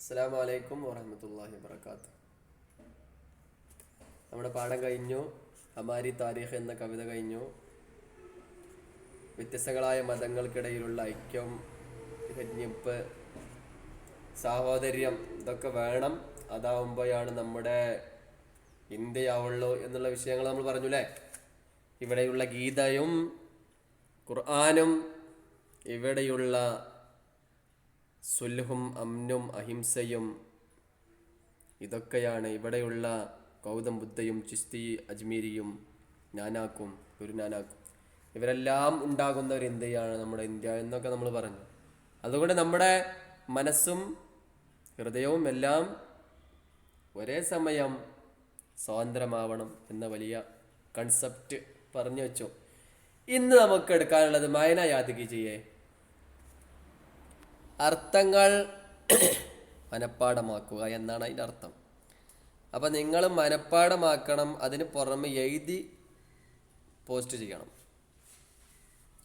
അസ്സലാമു അലൈക്കും വറഹ്മത്തുള്ളാഹി വബറകാതുഹു. നമ്മുടെ പാഠം കഴിഞ്ഞു. ഹമാരി താരീഖ് എന്ന കവിത കഴിഞ്ഞു. വ്യത്യസ്തങ്ങളായ മതങ്ങൾക്കിടയിലുള്ള ഐക്യം, ഭിന്നിപ്പ്, സാഹോദര്യം ഇതൊക്കെ വേണം. അതാവുമ്പോഴാണ് നമ്മുടെ ഇന്ത്യയാവുള്ളൂ എന്നുള്ള വിഷയങ്ങൾ നമ്മൾ പറഞ്ഞു അല്ലേ. ഇവിടെയുള്ള ഗീതയും ഖുർആനും ഇവിടെയുള്ള സുൽഹും അമ്നും അഹിംസയും ഇതൊക്കെയാണ് ഇവിടെയുള്ള ഗൗതം ബുദ്ധയും ചിസ്തി അജ്മീരിയും നാനാക്കും ഗുരുനാനാക്കും ഇവരെല്ലാം ഉണ്ടാകുന്ന ഒരു ഇന്ത്യയാണ് നമ്മുടെ ഇന്ത്യ എന്നൊക്കെ നമ്മൾ പറഞ്ഞു. അതുകൊണ്ട് നമ്മുടെ മനസ്സും ഹൃദയവും എല്ലാം ഒരേ സമയം സ്വതന്ത്രമാവണം എന്ന വലിയ കൺസെപ്റ്റ് പറഞ്ഞു വെച്ചു. ഇന്ന് നമുക്ക് എടുക്കാനുള്ളത് മായന യാദഗിജിയെ അർത്ഥങ്ങൾ മനഃപ്പാടമാക്കുക എന്നാണ് അതിൻ്റെ അർത്ഥം. അപ്പം നിങ്ങൾ മനഃപ്പാടമാക്കണം, അതിന് പുറമെ എഴുതി പോസ്റ്റ് ചെയ്യണം.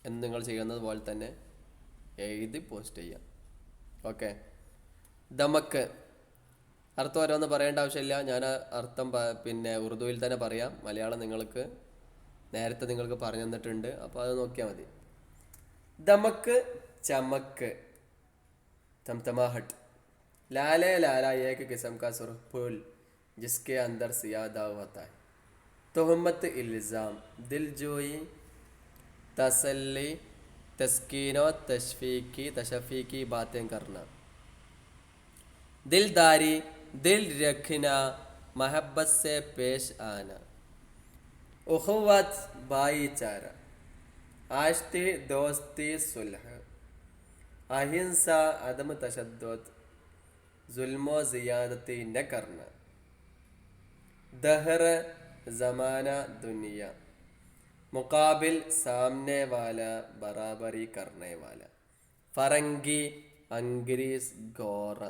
എന്ന് നിങ്ങൾ ചെയ്യുന്നത് പോലെ തന്നെ എഴുതി പോസ്റ്റ് ചെയ്യാം. ഓക്കെ. ദമക്ക് അർത്ഥം ഓരോന്ന് പറയേണ്ട ആവശ്യമില്ല. ഞാൻ അർത്ഥം പിന്നെ ഉറുദുവിൽ തന്നെ പറയാം. മലയാളം നേരത്തെ നിങ്ങൾക്ക് പറഞ്ഞു തന്നിട്ടുണ്ട്, അപ്പോൾ അത് നോക്കിയാൽ മതി. ദമക്ക് ചമക്ക് तमतमाहट लाले लाला एक किस्म का सुर्ख फूल जिसके अंदर सियाह दाग होता है. तोहमत इल्ज़ाम दिलजोई तसल्ली तस्कीन और तशफ़ी की बातें करना. दिलदारी दिल रखना महब्बत से पेश आना. उखुवत भाईचारा आश्ती दोस्ती सुलह अहिंसा अदम तशद्दुद जुल्मो ज़ियादती न करना. दहर ज़माना दुनिया मुकाबिल सामने वाला बराबरी करने वाला. फरंगी अंग्रेज़ गौर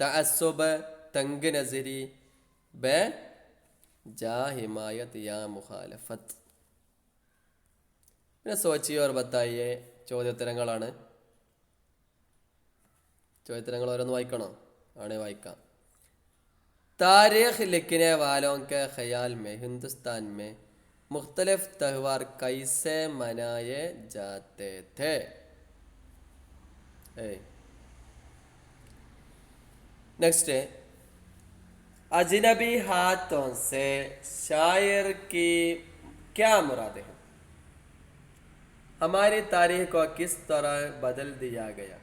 तअस्सुब तंग नज़री बे जा हिमायत या मुखालफत. പിന്നെ सोचिए और बताइए ചോദ്യോത്തരങ്ങളാണ്. ചോദ്യോത്തരങ്ങൾ ഓരോന്ന് വായിക്കണോ? ആണേ വായിക്കാം. तारीख लिखने वालों के ख्याल में हिंदुस्तान में मुख्तलिफ त्यौहार कैसे मनाए जाते थे? नेक्स्ट है अजनबी हाथों से शायर की क्या मुराद है? हमारी तारीख को किस तरह बदल दिया गया?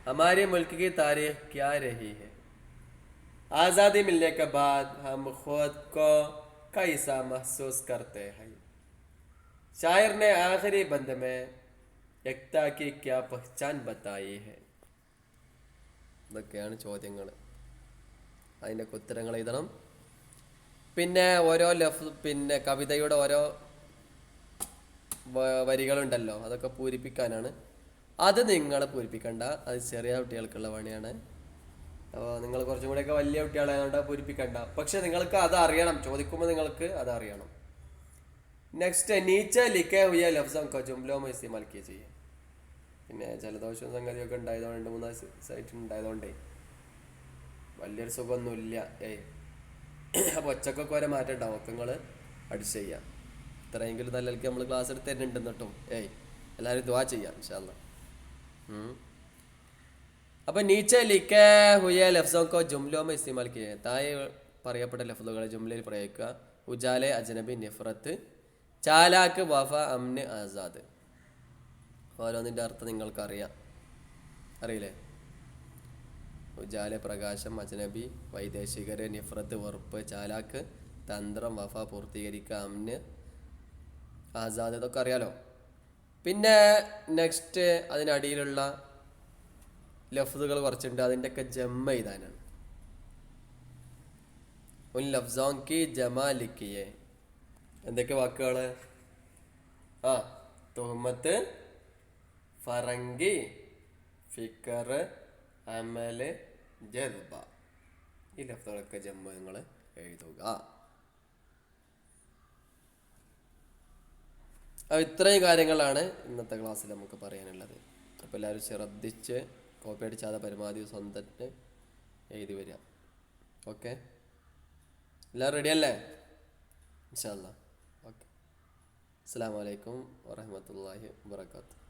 हमारे मुल्क की तारीख क्या रही है? आज़ादी मिलने के बाद हम खुद को कैसा महसूस करते हैं? शायर ने आखिरी बंद में एकता की क्या पहचान बताई है? ഇതൊക്കെയാണ് ചോദ്യങ്ങൾ. അതിൻ്റെ ഉത്തരങ്ങൾ എഴുതണം. പിന്നെ ഓരോ പിന്നെ കവിതയുടെ ഓരോ വരികളുണ്ടല്ലോ, അതൊക്കെ പൂരിപ്പിക്കാനാണ്. അത് നിങ്ങൾ പൂരിപ്പിക്കണ്ട, അത് ചെറിയ കുട്ടികൾക്കുള്ള പണിയാണ്. അപ്പോൾ നിങ്ങൾ കുറച്ചും കൂടെയൊക്കെ വലിയ കുട്ടികളായതുകൊണ്ട് പൂരിപ്പിക്കണ്ട. പക്ഷെ നിങ്ങൾക്ക് അത് അറിയണം, ചോദിക്കുമ്പോൾ നിങ്ങൾക്ക് അത് അറിയണം. നെക്സ്റ്റ് നീച്ച ലിഖേ ഹുയ ലഫ്സോं को जुमलों में इस्तेमाल कीजिए. പിന്നെ ജലദോഷവും സംഗതിയൊക്കെ ഉണ്ടായതുകൊണ്ട് 3 സൈറ്റ് ഉണ്ടായതുകൊണ്ടേ വലിയൊരു സുഖമൊന്നുമില്ല. അപ്പോൾ ഒച്ചക്കൊക്കെ വരെ മാറ്റം ഉണ്ടാവും. ഒക്കെ നിങ്ങൾ അഡ്ജസ്റ്റ് ചെയ്യാം. ഇത്രയെങ്കിലും നല്ലക്ക് നമ്മൾ ക്ലാസ് എടുത്ത് തരുന്നുണ്ടെന്ന് കേട്ടോ. എല്ലാവരും ദുആ ചെയ്യാം ഇൻഷാ അല്ലാഹ്. അപ്പം നീച്ചെ ലിഖേ ഹുയ ലഫ്സോं को जुमलों में इस्तेमाल किए. താഴെ പറയപ്പെട്ട ലഫ്ലുകളെ ജുംലയിൽ പ്രയോഗിക്കുക. ഉജാലെ അജ്നബി നിഫ്രത്ത് ചാലാക്ക് വഫ അമ്ന് ആസാദ്. ഓരോന്നിൻ്റെ അർത്ഥം നിങ്ങൾക്കറിയാം, അറിയില്ലേ? ഉജാലെ പ്രകാശം, അജ്നബി വൈദേശികര്, നിഫ്രത്ത് വെറുപ്പ്, ചാലാക്ക് തന്ത്രം, വഫ പൂർത്തീകരിക്കുക, അമ്ന് ആസാദ്, ഇതൊക്കെ അറിയാലോ. പിന്നെ നെക്സ്റ്റ് അതിനടിയിലുള്ള ലഫ്ദുകൾ കുറച്ചുണ്ട്, അതിൻ്റെയൊക്കെ ജമ്മ എഴുതാനാണ്. ഉൻ ലഫ്സോं की ജമാ ലിഖിയെ. എന്തൊക്കെ വാക്കുകൾ? തുഹ്മത്ത്, ഫറങ്കി, ഫിക്കർ, അമല്, ജദ്ബ. ഈ ലഫ്ദുകളൊക്കെ ജമ്മ നിങ്ങൾ എഴുതുക. അപ്പോൾ ഇത്രയും കാര്യങ്ങളാണ് ഇന്നത്തെ ക്ലാസ്സിൽ നമുക്ക് പറയാനുള്ളത്. അപ്പോൾ എല്ലാവരും ശ്രദ്ധിച്ച് കോപ്പി അടിച്ചാതെ പരമാവധി സ്വന്തമായിട്ട് എഴുതി വരിക. ഓക്കെ, എല്ലാവരും റെഡി അല്ലേ? ഇൻഷാ അല്ലാ. ഓക്കെ, അസ്സലാമു അലൈക്കും വറഹ്മത്തുള്ളാഹി വബറകാതുഹു.